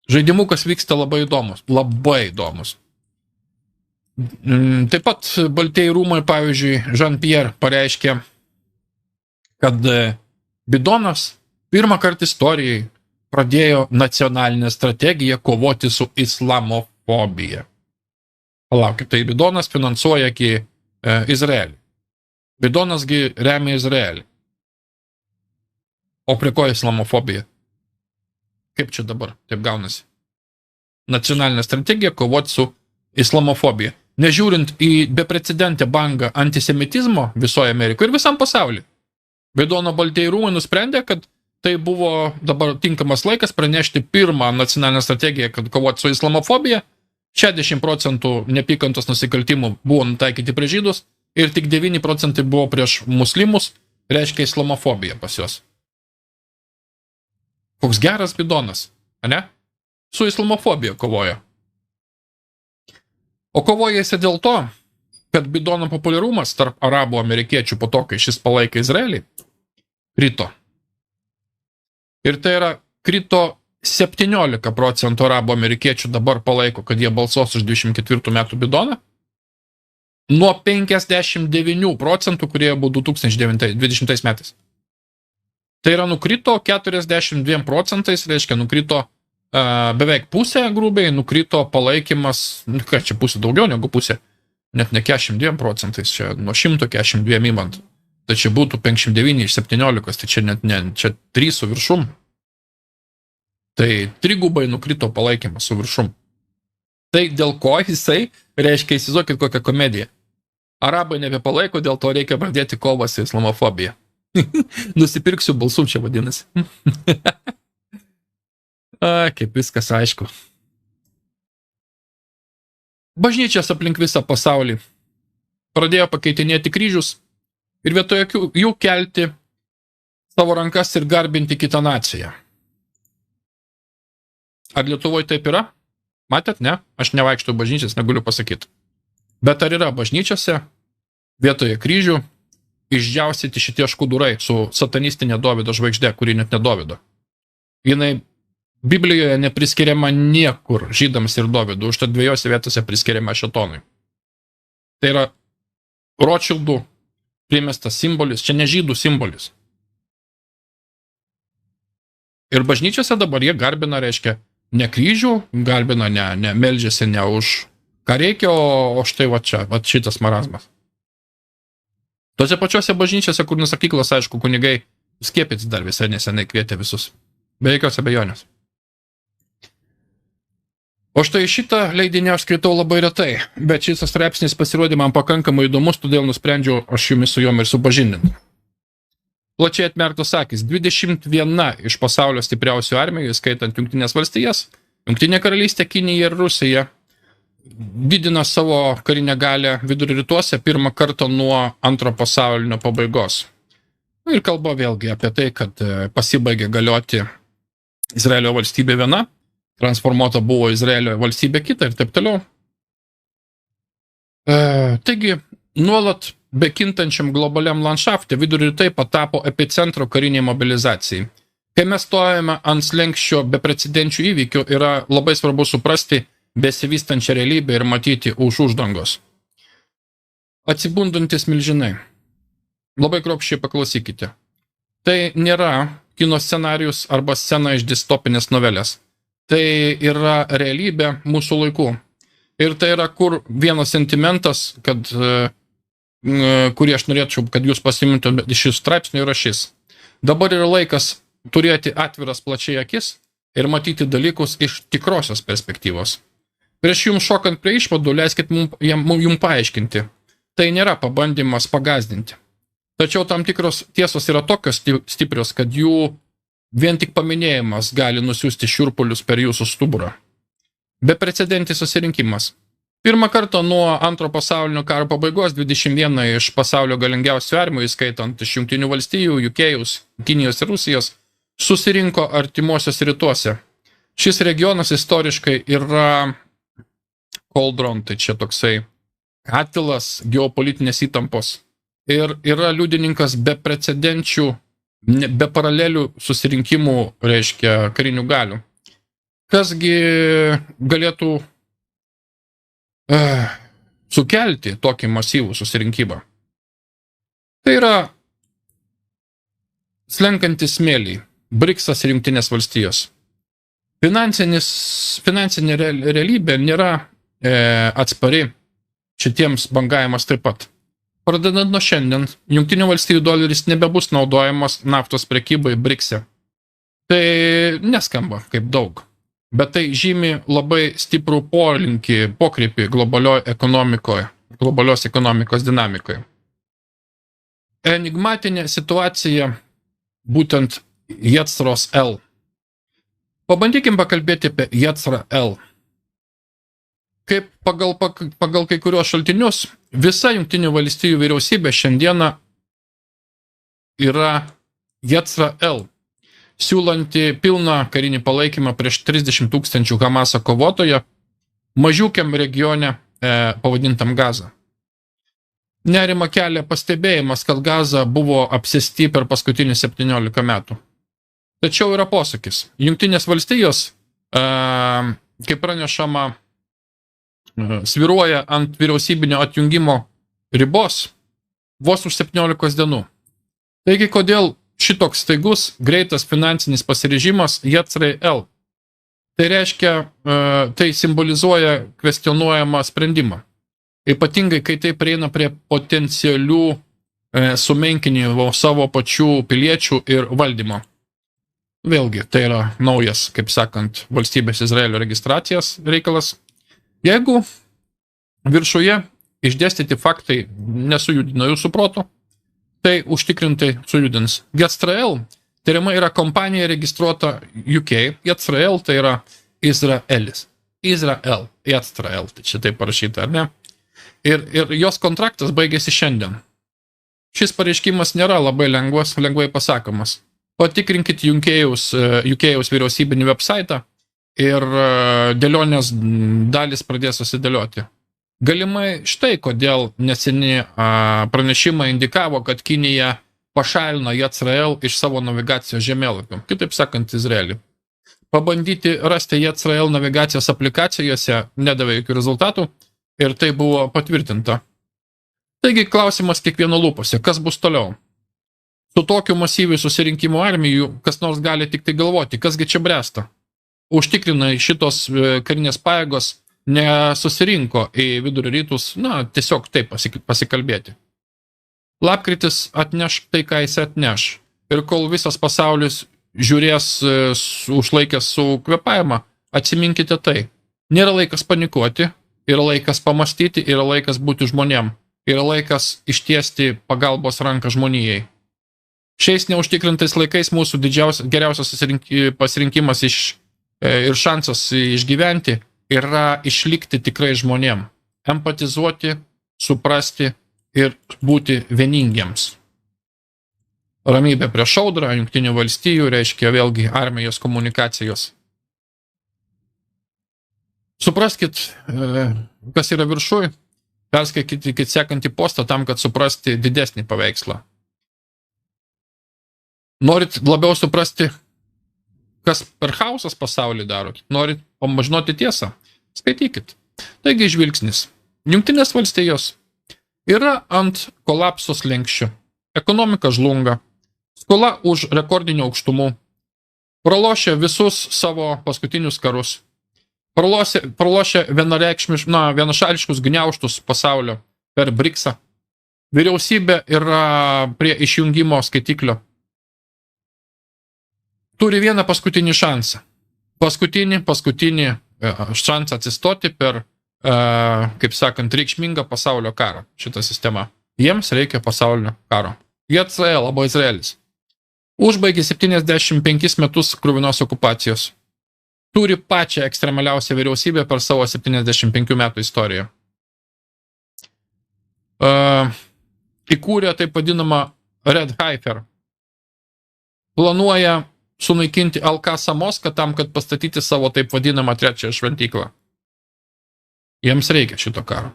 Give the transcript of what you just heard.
Žaidimukas vyksta labai įdomus. Labai įdomus. Taip pat Baltieji rūmai, pavyzdžiui, Jean-Pierre pareiškė, kad Bidonas pirmą kartą istorijai pradėjo nacionalinę strategiją kovoti su islamofobija. Palaukit, tai Bidonas finansuoja Izraelį. Bidonasgi remia Izraelį. O prie ko islamofobija? Kaip čia dabar? Taip gaunasi. Nacionalinė strategija kovoti su islamofobija. Nežiūrint į beprecedentę bangą antisemitizmo visoje Amerikoje ir visam pasauliu. Bidono Baltieji rūmai nusprendė, kad tai buvo dabar tinkamas laikas pranešti pirmą nacionalinę strategiją, kad kovoti su islamofobija. 60% nepykantos nusikaltimų buvo nutaikyti prieš žydus ir tik 9% buvo prieš muslimus, reiškia islamofobija pas juos. Koks geras Bidonas, ane? Su islamofobija kovoja. O kovoja jis dėl to, kad Bidono populiarumas tarp arabų amerikiečių po to, kai šis palaikė Izraelį, krito. Ir tai yra krito 17% arabų amerikiečių dabar palaiko, kad jie balsuos už 24 metų Bidoną, nuo 59%, kurie buvo 2020 metais. Tai yra nukrito 42%, reiškia nukrito beveik pusė grubiai, nukrito palaikymas, ką čia pusė daugiau negu pusė, net ne 42%, čia nuo 142 įmant. Tai čia būtų 59 iš 17, tai čia net ne, čia 3 su viršum. Tai trigubai nukrito palaikymas su viršum. Tai dėl ko jisai, reiškia, įsivaizduokit kokią komediją. Arabai nebepalaiko, dėl to reikia pradėti kovą su islamofobija. Nusipirksiu balsų, čia vadinasi. Kaip viskas aišku. Bažnyčias aplink visą pasaulį pradėjo pakeitinėti kryžius ir vietoje jų kelti savo rankas ir garbinti kitą naciją. Ar Lietuvoje taip yra? Matėt, ne? Aš nevaikštau bažnyčias, negaliu pasakyti. Bet ar yra bažnyčiose vietoje kryžių išdžiaustyti šitie škudurai su satanistinė Dovydo žvaigždė, kuri net ne Dovydo? Jinai Biblijoje nepriskiriama niekur žydams ir Dovydų, užtat dviejose vietose priskiriama šetonui. Tai yra Rothschildų primestas simbolis, čia ne žydų simbolis. Ir bažnyčiose dabar jie garbina, reiškia, ne kryžių, garbina, ne meldžiasi ne už ką reikia, o štai va čia, va šitas marazmas. Tose pačiose bažnyčiose, kur nesakyklas, aišku, kunigai skiepytis dar visai nesenai kvietė visus. Be jokios abejonės. O štai šitą leidinį aš skaitau labai retai, bet šis straipsnis pasirodė man pakankamai įdomus, todėl nusprendžiau aš jumis su jom ir supažindinti. Plačiai atmerktos akys, 21 iš pasaulio stipriausių armijų, skaitant Jungtinės valstijas, Jungtinė karalystė, Kinija ir Rusija, didina savo karinę galią vidurio rytuose pirmą kartą nuo antro pasaulinio pabaigos. Ir kalba vėlgi apie tai, kad pasibaigė galioti Izraelio valstybė viena, transformuota buvo Izraelio valstybė kita ir taip toliau. Taigi, nuolat bekintančiam globaliam landšafte vidurio rytai patapo epicentro kariniai mobilizacijai. Kai mes stojame ant slenksčio beprecedenčių įvykių, yra labai svarbu suprasti besivystančią realybę ir matyti už uždangos. Atsibundantis milžinai. Labai kruopščiai paklausykite. Tai nėra kino scenarius arba scena iš distopinės novelės. Tai yra realybė mūsų laikų. Ir tai yra kur vienas sentimentas, kurį aš norėčiau, kad jūs pasimintumėte iš šis straipsnių, yra šis. Dabar yra laikas turėti atviras plačiai akis ir matyti dalykus iš tikrosios perspektyvos. Prieš jums šokant prie išvadų, leiskit jums paaiškinti. Tai nėra pabandymas pagazdinti. Tačiau tam tikros tiesos yra tokios stiprios, kad jų vien tik paminėjimas gali nusiųsti šiurpulius per jūsų stuburą. Beprecedentis susirinkimas. Pirmą kartą nuo antro pasaulinio karo pabaigos 21 iš pasaulio galingiausių armijų, įskaitant iš Jungtinių valstijų, UK, Kinijos ir Rusijos, susirinko artimuosios rytuose. Šis regionas istoriškai yra Cauldron, tai čia toksai katilas geopolitinės įtampos. Ir yra liudininkas beprecedenčių, be paralelių susirinkimų, reiškia, karinių galių. kasgi galėtų sukelti tokį masyvų susirinkimą. Tai yra slenkantis smėliai, BRICS ir Jungtinės valstijos. Finansinė realybė nėra atspari šitiems bangavimas taip pat. Pradedant nuo šiandien, Jungtinių valstijų doleris nebebus naudojamas naftos prekybai BRICS-e. Tai neskamba kaip daug, bet tai žymi labai stiprų pokrypį globalios ekonomikos dinamikoje. Enigmatinė situacija būtent JETSROS L. Pabandykim pakalbėti apie JETSRA L. Kaip pagal kai kuriuos šaltinius, visa Jungtinių valstijų vyriausybė šiandieną yra JETSRA L, siūlanti pilną karinį palaikymą prieš 30 000 Hamaso kovotojo mažiukiam regione pavadintam Gaza. Nerima kelia pastebėjimas, kad Gaza buvo apsėsti per paskutinius 17 metų. Tačiau yra posūkis. Jungtinės valstijos, kaip pranešama, svyruoja ant vyriausybinio atjungimo ribos vos už 17 dienų. Taigi, kodėl šitoks staigus, greitas finansinis pasiryžimas JETSRA L? Tai reiškia, tai simbolizuoja kvestionuojamą sprendimą. Ypatingai, kai tai prieina prie potencialių sumenkinimo savo pačių piliečių ir valdymo. Vėlgi, tai yra naujas, kaip sakant, valstybės Izraelio registracijos reikalas. Jeigu viršuje išdėstyti faktai nesujudina jūsų proto, tai užtikrintai sujudins. JETSRA L tariamai yra kompanija registruota UK. JETSRA L tai yra Izraelis. Izrael, JETSRA L, tai čia taip parašyta, ar ne? Ir jos kontraktas baigėsi šiandien. Šis pareiškimas nėra labai lengvai pasakomas. Patikrinkit UK vyriausybinį websaitą ir dėlionės dalis pradės susidėlioti. Galimai štai kodėl neseni pranešimai indikavo, kad Kinija pašalino JETSRA L iš savo navigacijos žemėlapių, kitaip sakant, Izraelį. Pabandyti rasti JETSRA L navigacijos aplikacijose nedavė jokių rezultatų ir tai buvo patvirtinta. Taigi klausimas kiekvieno lūpose, kas bus toliau? Su tokiu masyviu susirinkimu armijų, kas nors gali tik tai galvoti, kasgi čia bręsta. Užtikrinai šitos karinės pajėgos nesusirinko į vidurio rytus, tiesiog taip pasikalbėti. Lapkritis atneš tai, ką jis atneš. Ir kol visas pasaulis žiūrės užlaikęs su kvėpavimą, atsiminkite tai. Nėra laikas panikuoti, yra laikas pamastyti, yra laikas būti žmonėm, yra laikas ištiesti pagalbos ranką žmonijai. Šiais neužtikrintais laikais mūsų geriausias pasirinkimas ir šansas išgyventi yra išlikti tikrai žmonėm, empatizuoti, suprasti ir būti vieningiems. Ramybė prieš audrą, Jungtinių valstijų, reiškia vėlgi armijos komunikacijos. Supraskit, kas yra viršuj, perskaitykit sekantį postą tam, kad suprasti didesnį paveikslą. Norit labiau suprasti, kas per chaosas pasaulį darot? Norit pamažinoti tiesą? Skaitykit. Taigi žvilgsnis. Jungtinės valstijos yra ant kolapso slenksčio. Ekonomika žlunga. Skola už rekordinių aukštumų. Pralošia visus savo paskutinius karus. Pralošia vienašališkus gniaužtus pasaulio per BRICS-ą. Vyriausybė yra prie išjungimo skaitiklio. Turi vieną paskutinį šansą. Paskutinį šansą atsistoti per, kaip sakant, reikšmingą pasaulio karą. Šitą sistemą. Jiems reikia pasaulinio karo. JETSRA L arba Izraelis. Užbaigė 75 metus kruvinos okupacijos. Turi pačią ekstremaliausią vyriausybę per savo 75 metų istoriją. Įkūrė taip vadinamą Red Heifer. Planuoja sunaikinti Al-Qasą Moską tam, kad pastatyti savo taip vadinamą trečiąją šventyklą. Jiems reikia šito karo.